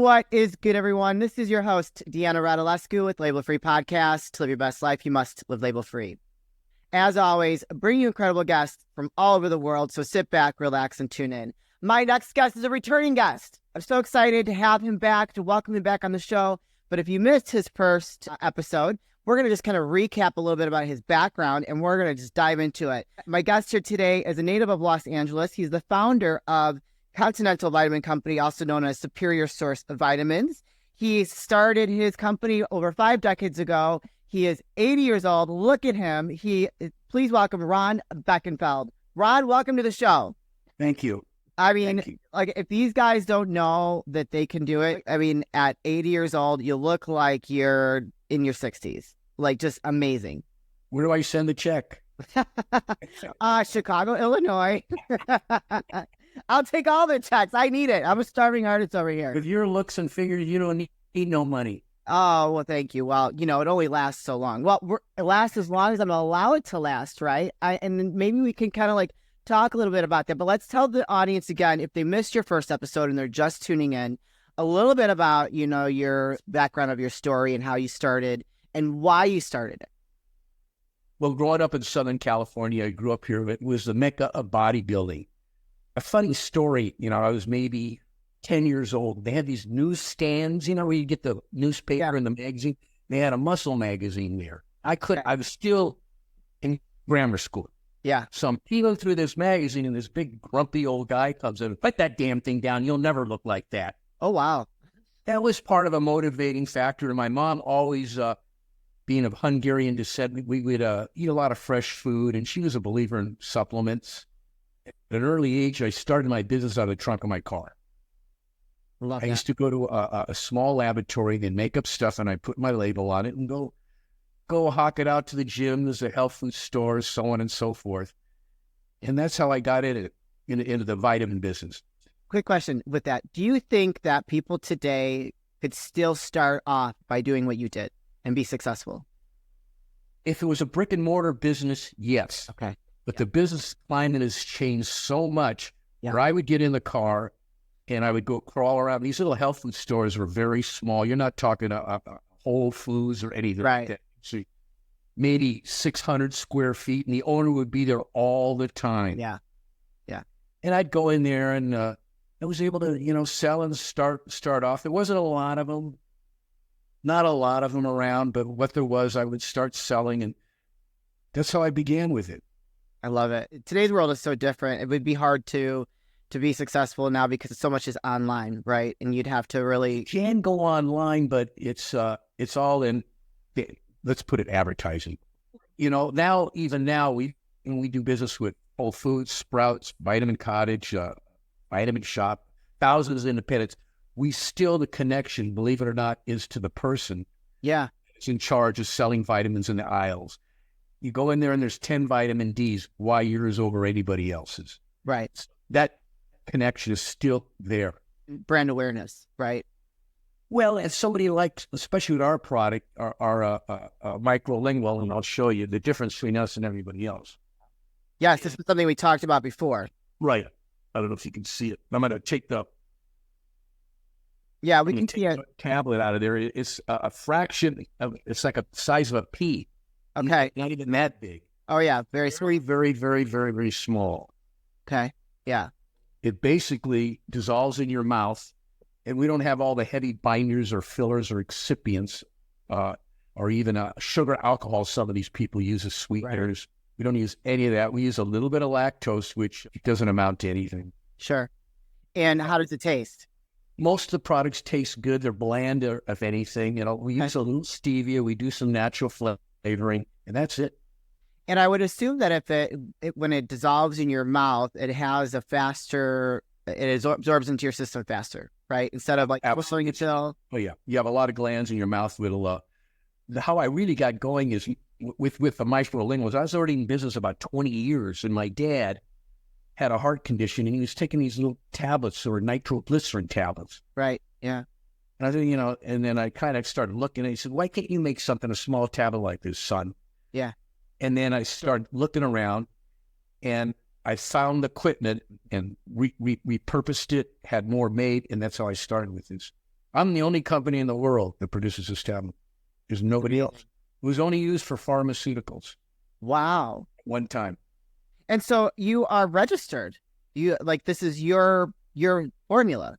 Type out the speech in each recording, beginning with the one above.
What is good, everyone? This is your host, Deanna Radulescu with Label Free Podcast. To live your best life, you must live label free. As always, bring you incredible guests from all over the world, so sit back, relax, and tune in. My next guest is a returning guest. I'm so excited to have him back, to welcome him back on the show. But if you missed his first episode, we're going to just kind of recap a little bit about his background, and we're going to just dive into it. My guest here today is a native of Los Angeles. He's the founder of Continental Vitamin Company, also known as Superior Source of Vitamins. He started his company over 5 decades ago. He is 80 years old. Look at him. Please welcome Ron Beckenfeld. Ron, welcome to the show. Thank you. I mean, like, if these guys don't know that they can do it, I mean, at 80 years old, you look like you're in your 60s. Like, just amazing. Where do I send the check? Chicago, Illinois. I'll take all the checks. I need it. I'm a starving artist over here. With your looks and figures, you don't need no money. Oh, well, thank you. Well, it only lasts so long. Well, it lasts as long as I'm going to allow it to last, right? And then maybe we can kind of like talk a little bit about that. But let's tell the audience again, if they missed your first episode and they're just tuning in, a little bit about, your background of your story and how you started and why you started it. Well, growing up in Southern California, I grew up here. It was the mecca of bodybuilding. A funny story, I was maybe 10 years old. They had these newsstands, where you get the newspaper and the magazine. They had a muscle magazine there. I was still in grammar school. Yeah. So I'm peeling through this magazine, and this big grumpy old guy comes in. Put that damn thing down. You'll never look like that. Oh, wow. That was part of a motivating factor. And my mom always, being of Hungarian descent, we would eat a lot of fresh food, and she was a believer in supplements. At an early age, I started my business out of the trunk of my car. I used to go to a small laboratory and make up stuff, and I put my label on it and go hawk it out to the gyms, the health food stores, so on and so forth. And that's how I got into the vitamin business. Quick question with that. Do you think that people today could still start off by doing what you did and be successful? If it was a brick and mortar business, yes. Okay. But the business climate has changed so much where I would get in the car and I would go crawl around. These little health food stores were very small. You're not talking Whole Foods or anything like that. So maybe 600 square feet, and the owner would be there all the time. Yeah. Yeah. And I'd go in there and I was able to, sell and start off. There wasn't a lot of them, not a lot of them around, but what there was, I would start selling, and that's how I began with it. I love it. Today's world is so different. It would be hard to be successful now because so much is online, right? And you'd have to really... You can go online, but it's all in, let's put it, advertising. Even now, we do business with Whole Foods, Sprouts, Vitamin Cottage, Vitamin Shop, thousands of independents. The connection, believe it or not, is to the person. Yeah. It's in charge of selling vitamins in the aisles. You go in there and there's 10 vitamin Ds. Why yours over anybody else's? Right. That connection is still there. Brand awareness, right? Well, as somebody like, especially with our product, our microlingual, and I'll show you the difference between us and everybody else. Yes, this is something we talked about before. Right. I don't know if you can see it. I'm going to take the... Yeah, we can see it. Tablet out of there. It's a fraction of, it's like a size of a pea. Okay. Not even that big. Oh, yeah. Very small. Very, very, very, very small. Okay. Yeah. It basically dissolves in your mouth, and we don't have all the heavy binders or fillers or excipients or even sugar alcohol some of these people use as sweeteners. Right. We don't use any of that. We use a little bit of lactose, which doesn't amount to anything. Sure. And how does it taste? Most of the products taste good. They're bland, if anything. We use a little stevia. We do some natural flavoring, and that's it. And I would assume that if when it dissolves in your mouth, it has it absorbs into your system faster, right? Instead of like whistling it till. Oh yeah, you have a lot of glands in your mouth. How I really got going is with the microlinguals. I was already in business about 20 years, and my dad had a heart condition, and he was taking these little tablets or nitroglycerin tablets. Right. Yeah. And I think, and then I kind of started looking, and he said, "Why can't you make something, a small tablet like this, son?" Yeah. And then I started looking around, and I found the equipment and repurposed it, had more made, and that's how I started with this. I'm the only company in the world that produces this tablet. There's nobody else. It was only used for pharmaceuticals. Wow. One time. And so you are registered. You like this is your formula.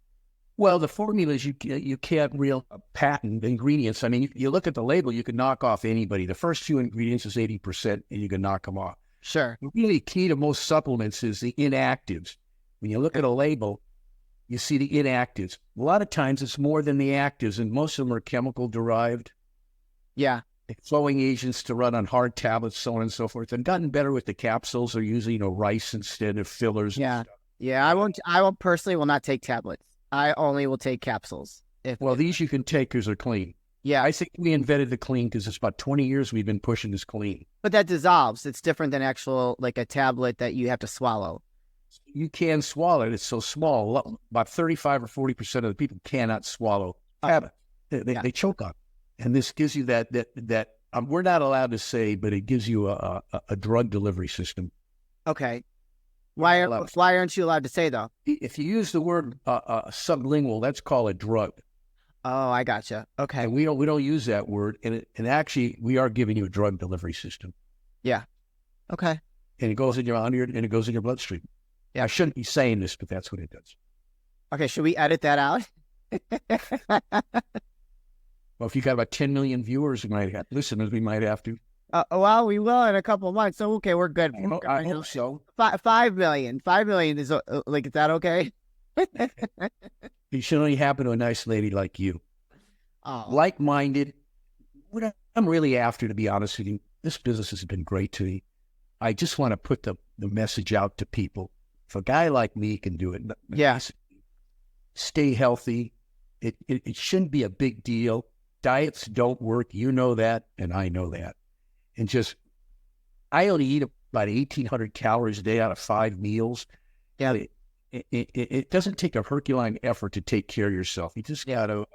Well, the formulas you can't real patent ingredients. I mean, you look at the label, you can knock off anybody. The first few ingredients is 80%, and you can knock them off. Sure. Really key to most supplements is the inactives. When you look at a label, you see the inactives. A lot of times it's more than the actives, and most of them are chemical derived. Yeah. Flowing agents to run on hard tablets, so on and so forth. They've gotten better with the capsules. They're using rice instead of fillers. Yeah. Yeah. I won't personally will not take tablets. I only will take capsules. These you can take because they're clean. Yeah. I think we invented the clean because it's about 20 years we've been pushing this clean. But that dissolves. It's different than actual, like a tablet that you have to swallow. You can swallow it. It's so small. About 35 or 40% of the people cannot swallow tablets. They choke on it. And this gives you that we're not allowed to say, but it gives you a drug delivery system. Okay. Why aren't you allowed to say, though? If you use the word sublingual, that's called a drug. Oh, I gotcha. Okay. And we don't use that word, and actually we are giving you a drug delivery system. Yeah. Okay. And it goes in your and it goes in your bloodstream. Yeah, I shouldn't be saying this, but that's what it does. Okay, should we edit that out? Well, if you got about 10 million viewers, listeners, we might have to. Well, we will in a couple of months. So okay, we're good. I hope so. 5 million. 5 million is is that okay? It should only happen to a nice lady like you. Oh. Like-minded. What I'm really after, to be honest with you, this business has been great to me. I just want to put the message out to people. If a guy like me can do it, yeah. Stay healthy. It shouldn't be a big deal. Diets don't work. You know that, and I know that. And I only eat about 1,800 calories a day out of 5 meals. Yeah. It doesn't take a Herculean effort to take care of yourself. You just got to,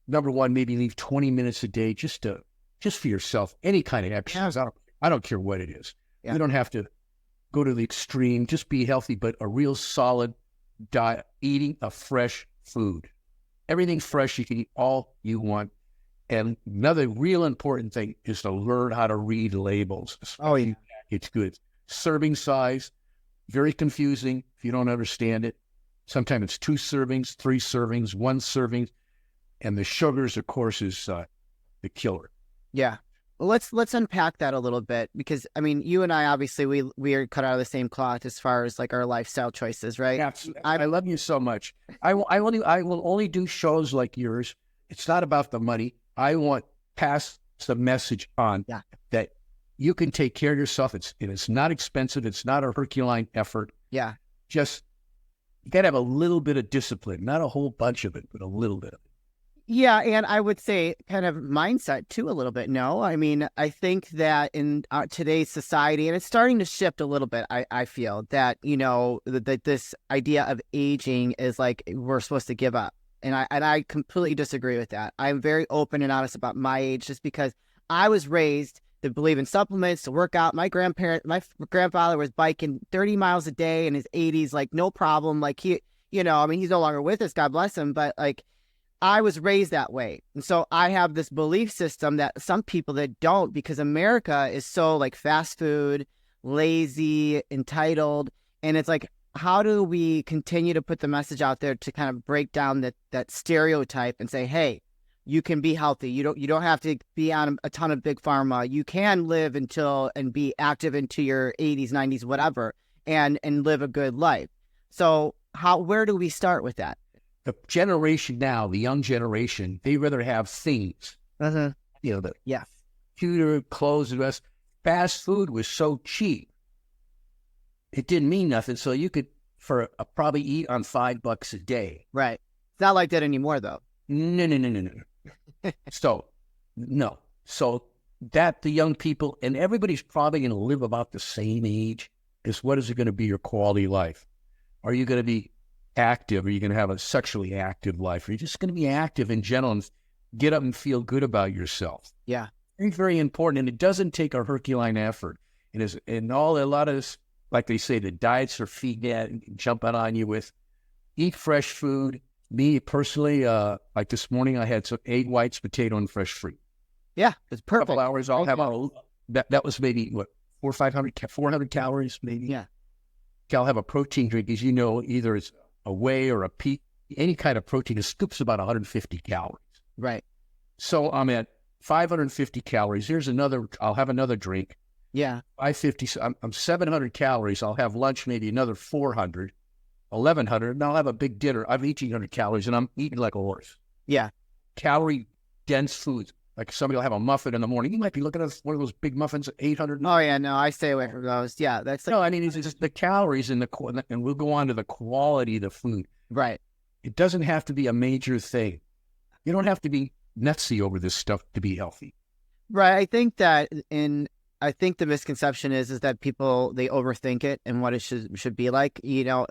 number one, maybe leave 20 minutes a day just for yourself. Any kind of exercise. Yeah. I don't care what it is. Yeah. You don't have to go to the extreme. Just be healthy, but a real solid diet, eating a fresh food. Everything fresh. You can eat all you want. And another real important thing is to learn how to read labels. Oh, yeah. It's good. Serving size, very confusing if you don't understand it. Sometimes it's 2 servings, 3 servings, 1 serving. And the sugars, of course, is the killer. Yeah. Well, let's unpack that a little bit, because, I mean, you and I, obviously, we are cut out of the same cloth as far as like our lifestyle choices, right? Yeah, I love you so much. I will only do shows like yours. It's not about the money. I want to pass the message on that you can take care of yourself. It's not expensive. It's not a Herculean effort. Yeah. Just, you got to have a little bit of discipline, not a whole bunch of it, but a little bit of it. Yeah. And I would say kind of mindset too, a little bit. No, I mean, I think that in today's society, and it's starting to shift a little bit, I feel that, that this idea of aging is like, we're supposed to give up. And I completely disagree with that. I'm very open and honest about my age, just because I was raised to believe in supplements, to work out. My grandfather was biking 30 miles a day in his 80s, like no problem. Like he's no longer with us, God bless him. But like, I was raised that way. And so I have this belief system that some people that don't, because America is so like fast food, lazy, entitled. And it's like, how do we continue to put the message out there to kind of break down that stereotype and say, hey, you can be healthy. You don't have to be on a ton of big pharma. You can live and be active into your 80s, 90s, whatever, and live a good life. So where do we start with that? The generation now, the young generation, they rather have things. Uh-huh. The computer, clothes, and rest. Fast food was so cheap. It didn't mean nothing, so you could probably eat on $5 a day. Right. It's not like that anymore, though. No. So that the young people, and everybody's probably going to live about the same age, is what is it going to be your quality life? Are you going to be active? Are you going to have a sexually active life? Are you just going to be active in general and get up and feel good about yourself? Yeah. Very, very important. And it doesn't take a Herculean effort. A lot of this, like they say, the diets are feeding at and jumping on you with. Eat fresh food, Me personally, like this morning, I had some egg whites, potato, and fresh fruit. Yeah, it's A couple perfect. hours, I'll have that was maybe what 400 calories, maybe. Yeah. I'll have a protein drink, as you know, either it's a whey or a peak, any kind of protein. A scoop's about 150 calories. Right. So I'm at 550 calories. I'll have another drink. Yeah. 550. So I'm 700 calories. I'll have lunch, maybe another 400, 1,100, and I'll have a big dinner. I'm 1,800 calories, and I'm eating like a horse. Yeah. Calorie dense foods. Like somebody will have a muffin in the morning. You might be looking at one of those big muffins at 800. Oh yeah, no, I stay away from those. Yeah, that's like, No, I mean, it's just the calories and and we'll go on to the quality of the food. right. It doesn't have to be a major thing. You don't have to be nutsy over this stuff to be healthy. Right. I think the misconception is that people, they overthink it and what it should be like. You know,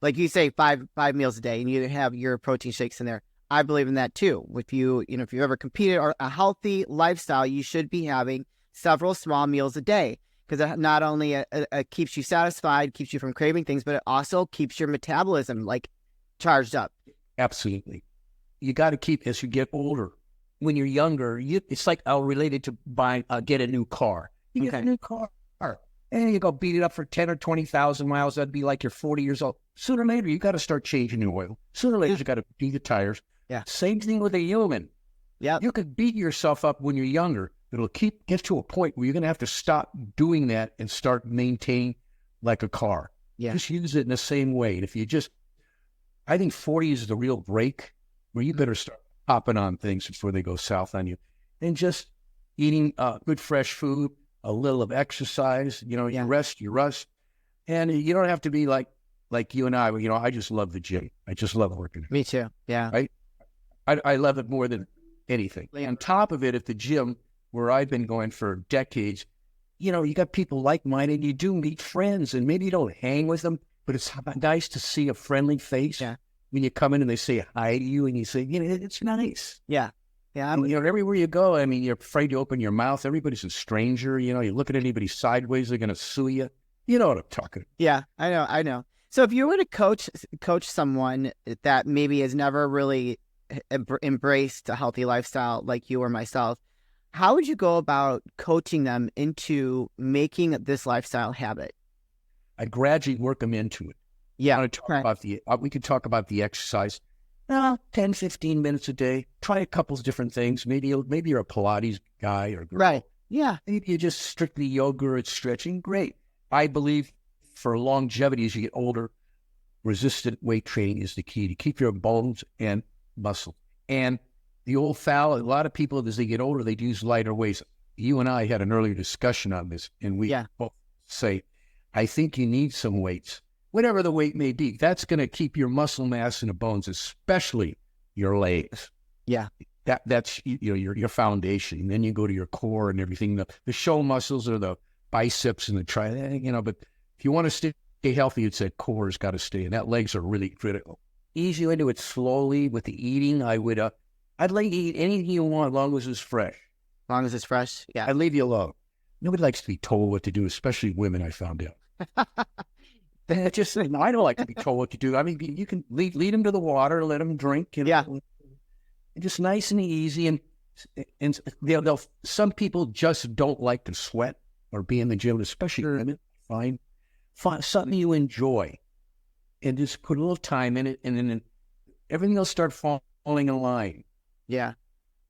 like you say, five meals a day, and you have your protein shakes in there. I believe in that too. If you ever competed or a healthy lifestyle, you should be having several small meals a day, because it not only it keeps you satisfied, keeps you from craving things, but it also keeps your metabolism like charged up. Absolutely. You got to keep, as you get older, when you're younger, it's like related to get a new car. You get a new car, and you go beat it up for 10 or 20,000 miles. That'd be like you're 40 years old. Sooner or later, you got to start changing the oil. Sooner or later, you got to do the tires. Yeah. Same thing with a human. Yeah. You could beat yourself up when you're younger. It'll get to a point where you're going to have to stop doing that and start maintaining like a car. Yeah. Just use it in the same way. And if you I think 40 is the real break where you better start hopping on things before they go south on you, and just eating good fresh food, a little of exercise. You rest, and you don't have to be like you and I. I just love the gym. I just love working. Me too. Yeah. Right. I love it more than anything. On top of it, at the gym where I've been going for decades, you got people like-minded. You do meet friends, and maybe you don't hang with them, but it's nice to see a friendly face. Yeah. When you come in and they say hi to you, and you say, it's nice. Yeah. Yeah. Everywhere you go, I mean, you're afraid to open your mouth. Everybody's a stranger. You look at anybody sideways, they're going to sue you. You know what I'm talking about. Yeah, I know. So if you were to coach someone that maybe has never really embraced a healthy lifestyle like you or myself, how would you go about coaching them into making this lifestyle habit? I gradually work them into it. Yeah. I want to talk about we could talk about the exercise. 10, 15 minutes a day. Try a couple of different things. Maybe you're a Pilates guy or girl. Right. Yeah. Maybe you're just strictly yoga or stretching. Great. I believe for longevity as you get older, resistant weight training is the key to keep your bones and muscle. And the old foul, a lot of people as they get older, they use lighter weights. You and I had an earlier discussion on this, and we both say, I think you need some weights. Whatever the weight may be, that's going to keep your muscle mass in the bones, especially your legs. Yeah. That's your foundation. And then you go to your core and everything. The show muscles are the biceps and the but if you want to stay healthy, it's that core has got to stay. And that legs are really critical. Ease you into it slowly with the eating. I'd let you eat anything you want as long as it's fresh. As long as it's fresh. Yeah. I'd leave you alone. Nobody likes to be told what to do, especially women, I found out. I don't like to be told what to do. I mean, you can lead them to the water, let them drink. And just nice and easy. And some people just don't like to sweat or be in the gym, especially women. Find something you enjoy and just put a little time in it, and then everything will start falling in line. Yeah.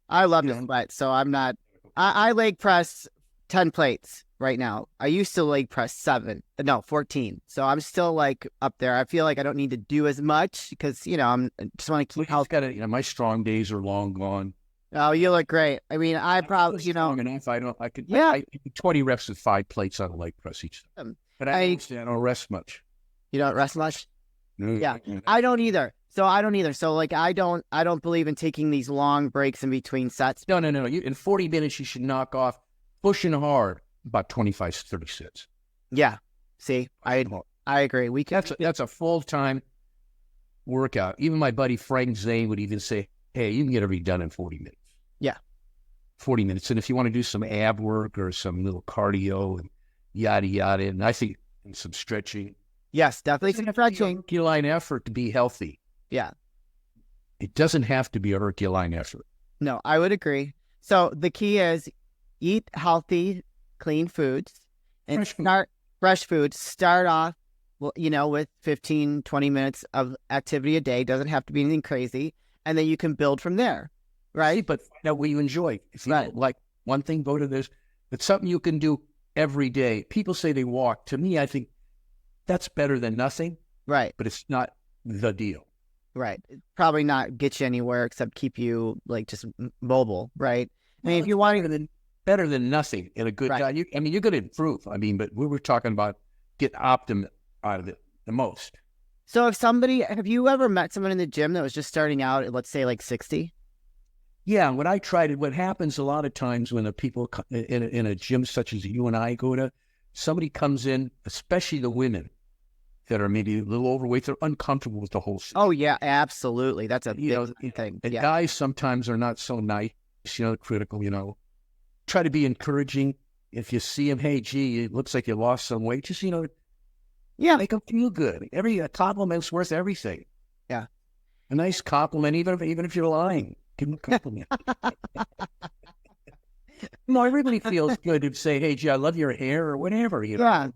I love to sweat, so I'm not. I leg press 10 plates right now. I used to leg press 14. So I'm still like up there. I feel like I don't need to do as much because, I just want to keep healthy. My strong days are long gone. Oh, you look great. I mean, I probably, strong enough. I could, I do 20 reps with 5 plates on a leg press each time. But I don't rest much. You don't rest much? No, yeah. I don't either. So like, I don't believe in taking these long breaks in between sets. No. In 40 minutes, you should knock off pushing hard about 25, 30 sets. Yeah. See, I agree. That's a full-time workout. Even my buddy Frank Zane would even say, hey, you can get everything done in 40 minutes. Yeah. 40 minutes. And if you want to do some ab work or some little cardio and yada, yada, and I think some stretching. Yes, definitely some stretching. Line effort to be healthy. Yeah. It doesn't have to be a Herculean effort. No, I would agree. So the key is eat healthy, clean foods and fresh foods. Start off, with 15, 20 minutes of activity a day. Doesn't have to be anything crazy. And then you can build from there, right? But find out what you enjoy. If you don't like one thing, go to this. It's something you can do every day. People say they walk. To me, I think that's better than nothing. Right. But it's not the deal. Right. Probably not get you anywhere except keep you just mobile, right? I mean, if you want better than nothing in a good diet. You're going to improve. But we were talking about get optimum out of it the most. So have you ever met someone in the gym that was just starting out at, let's say, like 60? Yeah. When I tried it, what happens a lot of times when people in a gym such as you and I go to, somebody comes in, especially the women that are maybe a little overweight, they're uncomfortable with the whole thing. Oh, yeah, absolutely. That's a big thing. And guys sometimes are not so nice, critical, Try to be encouraging. If you see them, hey, gee, it looks like you lost some weight, just, make them feel good. Every compliment's worth everything. Yeah. A nice compliment, even if you're lying, give them a compliment. No, it really feels good to say, hey, gee, I love your hair or whatever, Yeah.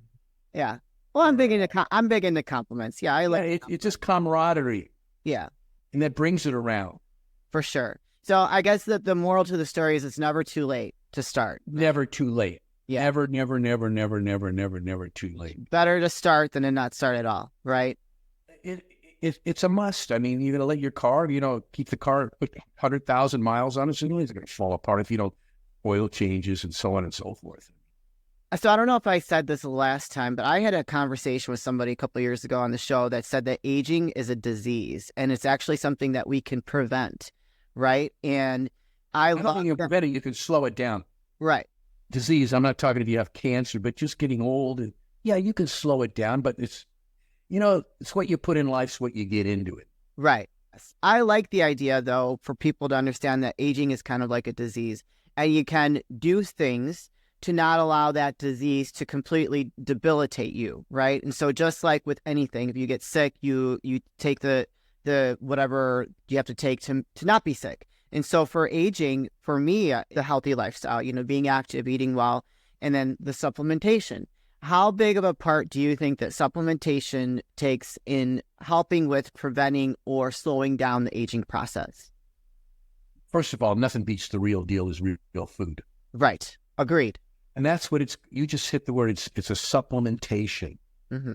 Yeah. Well, I'm big into compliments. Yeah, it's just camaraderie. Yeah, and that brings it around for sure. So I guess that the moral to the story is it's never too late to start. Never too late. Yeah, never too late. Better to start than to not start at all, right? It's a must. You're gonna let your car, keep the car 100,000 miles on it, so it's gonna fall apart if you don't oil changes and so on and so forth. So I don't know if I said this last time, but I had a conversation with somebody a couple of years ago on the show that said that aging is a disease and it's actually something that we can prevent, right? And I don't think you can prevent it, you can slow it down. Right. Disease, I'm not talking if you have cancer, but just getting old. And yeah, you can slow it down, but it's what you put in life's what you get into it. Right. I like the idea, though, for people to understand that aging is kind of like a disease and you can do things to not allow that disease to completely debilitate you, right? And so just like with anything, if you get sick, you take the whatever you have to take to not be sick. And so for aging, for me, the healthy lifestyle, being active, eating well, and then the supplementation. How big of a part do you think that supplementation takes in helping with preventing or slowing down the aging process? First of all, nothing beats the real deal is real food. Right. Agreed. And that's what you just hit the word. It's a supplementation. Mm-hmm.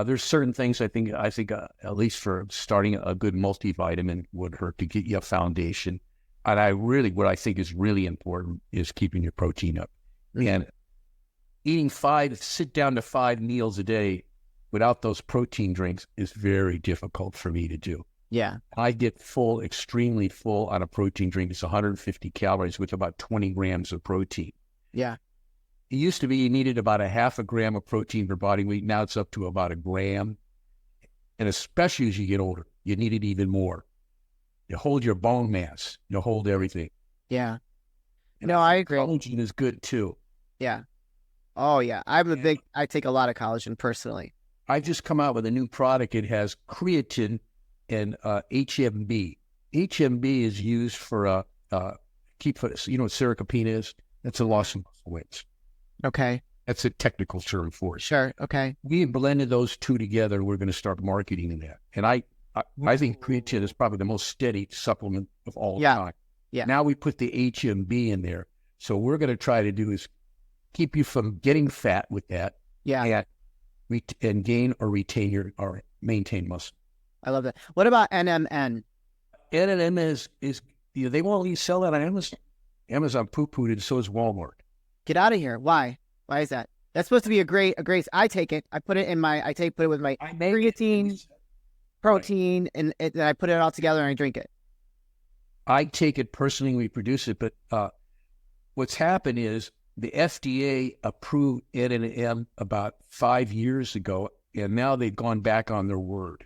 There's certain things I think at least for starting a good multivitamin would hurt to get you a foundation. And what I think is really important is keeping your protein up. Mm-hmm. And eating sit down to 5 meals a day without those protein drinks is very difficult for me to do. Yeah. I get extremely full on a protein drink. It's 150 calories with about 20 grams of protein. Yeah. It used to be you needed about a half a gram of protein per body weight. Now it's up to about a gram. And especially as you get older, you need it even more. You hold your bone mass. You hold everything. Yeah. And I agree. Collagen is good too. Yeah. Oh, yeah. I take a lot of collagen personally. I've just come out with a new product. It has creatine and HMB. HMB is used for keep, what sarcopenia is? That's a loss of muscle weight. Okay. That's a technical term for it. Sure. Okay. We blended those two together. We're going to start marketing in that. And I think creatine is probably the most steady supplement of all time. Yeah. Now we put the HMB in there. So we're going to try to do is keep you from getting fat with that. Yeah. And gain or retain or maintain muscle. I love that. What about NMN? NMN is they won't let you sell that on Amazon. Amazon poo-pooed it, so is Walmart. Get out of here. Why? Why is that? That's supposed to be a great. I take it. I put it in put it with my creatine, protein, and then I put it all together and I drink it. I take it personally. We produce it, but what's happened is the FDA approved NMN about 5 years ago, and now they've gone back on their word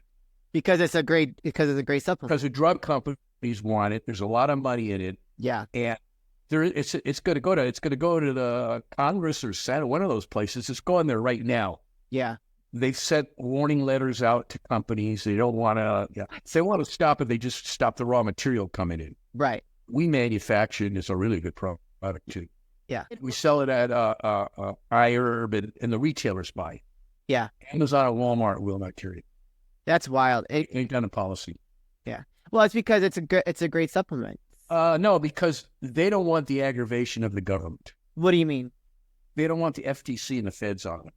because it's a great supplement. Because the drug companies want it. There's a lot of money in it. Yeah, and it's going to go to the Congress or Senate, one of those places. It's going there right now. Yeah. They've sent warning letters out to companies. They don't want to, if they want to stop it, they just stop the raw material coming in. Right. We manufacture it, and it's a really good product too. Yeah. We sell it at iHerb, and the retailers buy it. Yeah. Amazon and Walmart will not carry it. That's wild. It ain't done a policy. Yeah. Well, it's because it's a great supplement. No, because they don't want the aggravation of the government. What do you mean? They don't want the FTC and the feds on it.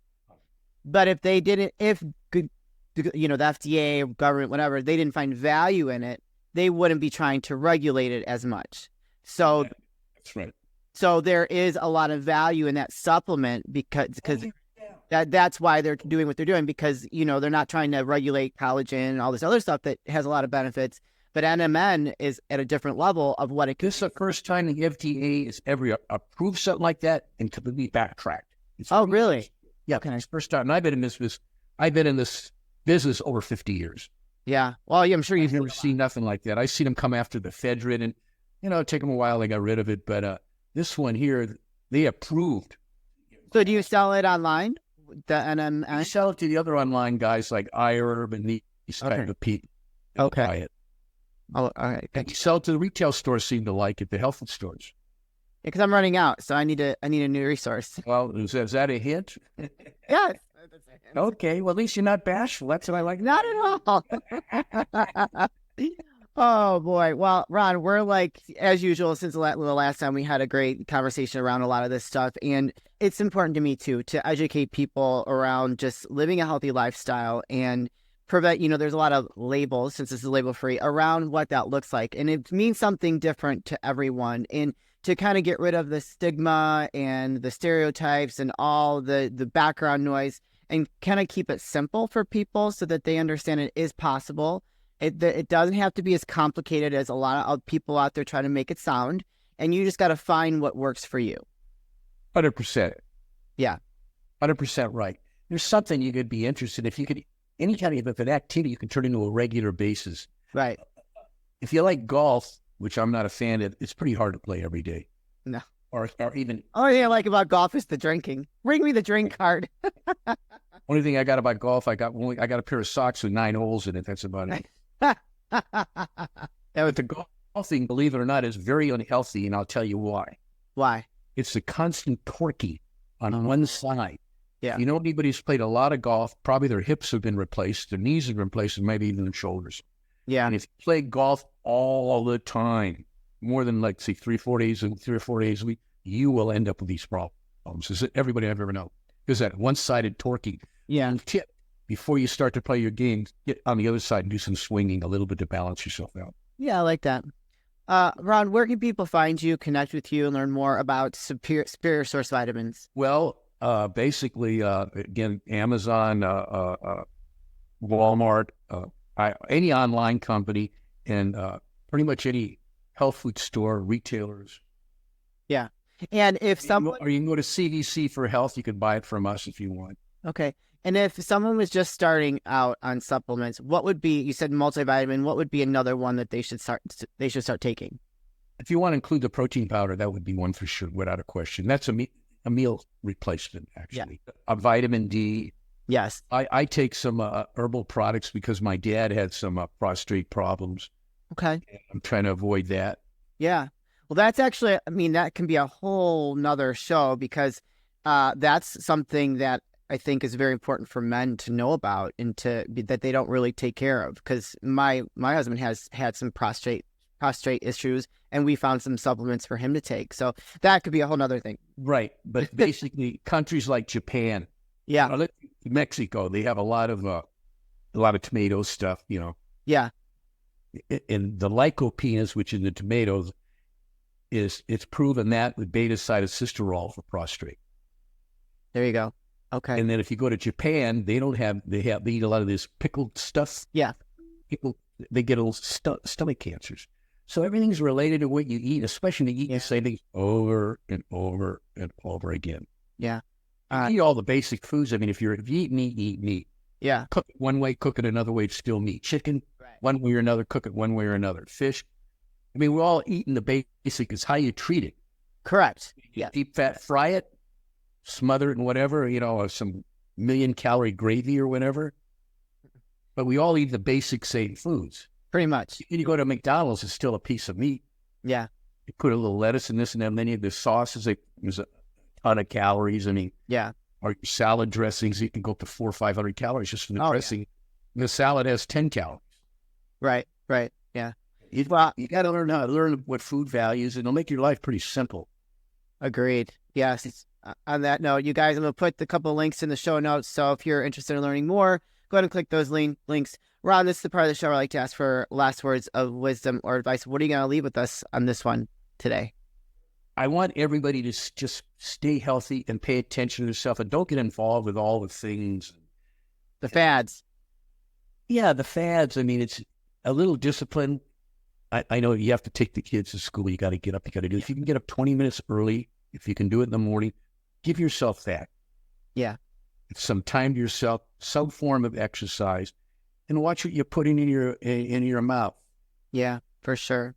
But if they didn't, the FDA, government, whatever, they didn't find value in it, they wouldn't be trying to regulate it as much. So that's right. So there is a lot of value in that supplement because that's why they're doing what they're doing, because, they're not trying to regulate collagen and all this other stuff that has a lot of benefits. But NMN is at a different level of what it could. This is the first time the FDA has ever approved something like that and completely backtracked. Really? Yeah, okay. It's the first time. And I've been in this business over 50 years. Yeah. Well, yeah, I'm sure you've never seen nothing like that. I've seen them come after the Fedrin, and it took them a while. They got rid of it, but this one here, they approved. So do you sell it online? The NMN? I sell it to the other online guys like iHerb and these type of people. Okay. Buy it. Oh, all right. And you sell it to the retail stores, seem to like it, the health food stores. Yeah, because I'm running out, so I need a new resource. Well, is that a hint? Yeah. Okay, well, at least you're not bashful. That's what I like. Not at all. Oh, boy. Well, Ron, we're like, as usual, since the last time we had a great conversation around a lot of this stuff. And it's important to me, too, to educate people around just living a healthy lifestyle and prevent, there's a lot of labels, since this is label free, around what that looks like. And it means something different to everyone. And to kind of get rid of the stigma and the stereotypes and all the background noise, and kind of keep it simple for people so that they understand it is possible. It doesn't have to be as complicated as a lot of people out there trying to make it sound. And you just got to find what works for you. 100%. Yeah. 100% right. There's something you could be interested in. If you could, any kind of an activity you can turn into a regular basis. Right. If you like golf, which I'm not a fan of, it's pretty hard to play every day. No. Or even. Only thing I like about golf is the drinking. Bring me the drink card. Only thing I got about golf, I got a pair of socks with 9 holes in it. That's about it. Now, the golf thing, believe it or not, is very unhealthy, and I'll tell you why. Why? It's the constant torquing on one side. Yeah. You know, anybody who's played a lot of golf, probably their hips have been replaced, their knees have been replaced, and maybe even their shoulders. Yeah. And if you play golf all the time, more than like, say, 3 or 4 days a week, you will end up with these problems. This is everybody I've ever known. Because that one-sided torquing. Yeah. And tip, before you start to play your game, get on the other side and do some swinging a little bit to balance yourself out. Yeah, I like that. Ron, where can people find you, connect with you, and learn more about Superior Source Vitamins? Well, basically, again, Amazon, Walmart, any online company, and pretty much any health food store, retailers. Yeah. And if someone... Or you can go to CDC for Health. You can buy it from us if you want. Okay. And if someone was just starting out on supplements, what would be, you said multivitamin, what would be another one that they should start taking? If you want to include the protein powder, that would be one for sure, without a question. That's a meal replacement, actually. Yeah. A vitamin D. Yes. I take some herbal products because my dad had some prostate problems. Okay. I'm trying to avoid that. Yeah. Well, that's actually, that can be a whole nother show, because that's something that I think is very important for men to know about, and that they don't really take care of. Because my husband has had some prostate issues, and we found some supplements for him to take. So that could be a whole nother thing. Right. But basically, countries like Japan, Mexico, they have a lot of tomato stuff, Yeah. And the lycopenes, which in the tomatoes, it's proven that with beta-cytosterol for prostate. There you go. Okay. And then if you go to Japan, they eat a lot of this pickled stuff. Yeah. People, they get little stomach cancers. So everything's related to what you eat, especially when you eat the same things over and over and over again. Yeah. You eat all the basic foods. If you eat meat, eat meat. Yeah. Cook it one way, cook it another way, it's still meat. Chicken, one way or another, cook it one way or another. Fish. We're all eating the basic. It's how you treat it. Correct. Yeah. Deep fat, fry it, smother it in whatever, some million calorie gravy or whatever. But we all eat the basic same foods. Pretty much. And you go to McDonald's, it's still a piece of meat. Yeah. You put a little lettuce in this and that, and then you have the sauces. There's a ton of calories. I mean, Yeah. or salad dressings, you can go up to 400 or 500 calories just from the dressing. Yeah. The salad has 10 calories. Right. Right. Yeah. You got to learn what food values, and it'll make your life pretty simple. Agreed. Yes. On that note, you guys, I'm going to put a couple of links in the show notes. So if you're interested in learning more, go ahead and click those links. Ron, this is the part of the show where I like to ask for last words of wisdom or advice. What are you going to leave with us on this one today? I want everybody to just stay healthy and pay attention to themselves, and don't get involved with all the things. The fads. Yeah, the fads. I mean, it's a little discipline. I know you have to take the kids to school. You got to get up. You got to do it. If you can get up 20 minutes early, if you can do it in the morning, give yourself that. Yeah. Some time to yourself, some form of exercise, and watch what you're putting in your mouth. Yeah, for sure.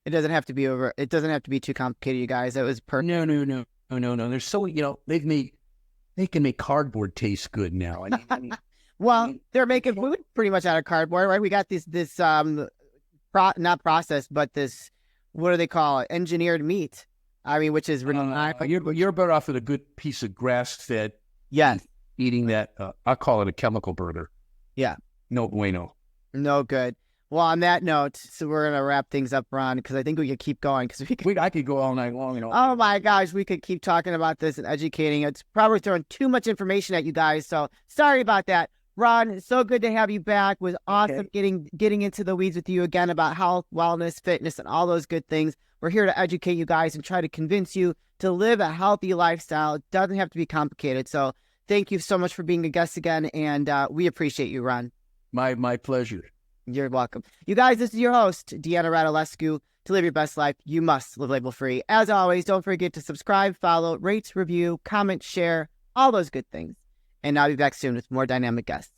It doesn't have to be it doesn't have to be too complicated, you guys. It was perfect. No. There's so, they can make cardboard taste good now. I mean, well, they're making food pretty much out of cardboard, right? We got this not processed, but this, what do they call it? Engineered meat. I mean, which is you're better off with a good piece of grass-fed. Yes. Eating that, I'll call it a chemical burger. Yeah. No bueno. No good. Well, on that note, so we're going to wrap things up, Ron, because I think we could keep going. I could go all night long. Oh, my gosh. We could keep talking about this and educating. It's probably throwing too much information at you guys, so sorry about that. Ron, it's so good to have you back. It was awesome getting into the weeds with you again about health, wellness, fitness, and all those good things. We're here to educate you guys and try to convince you to live a healthy lifestyle. It doesn't have to be complicated. So thank you so much for being a guest again, and we appreciate you, Ron. My pleasure. You're welcome. You guys, this is your host, Deanna Radulescu. To live your best life, you must live label-free. As always, don't forget to subscribe, follow, rate, review, comment, share, all those good things. And I'll be back soon with more dynamic guests.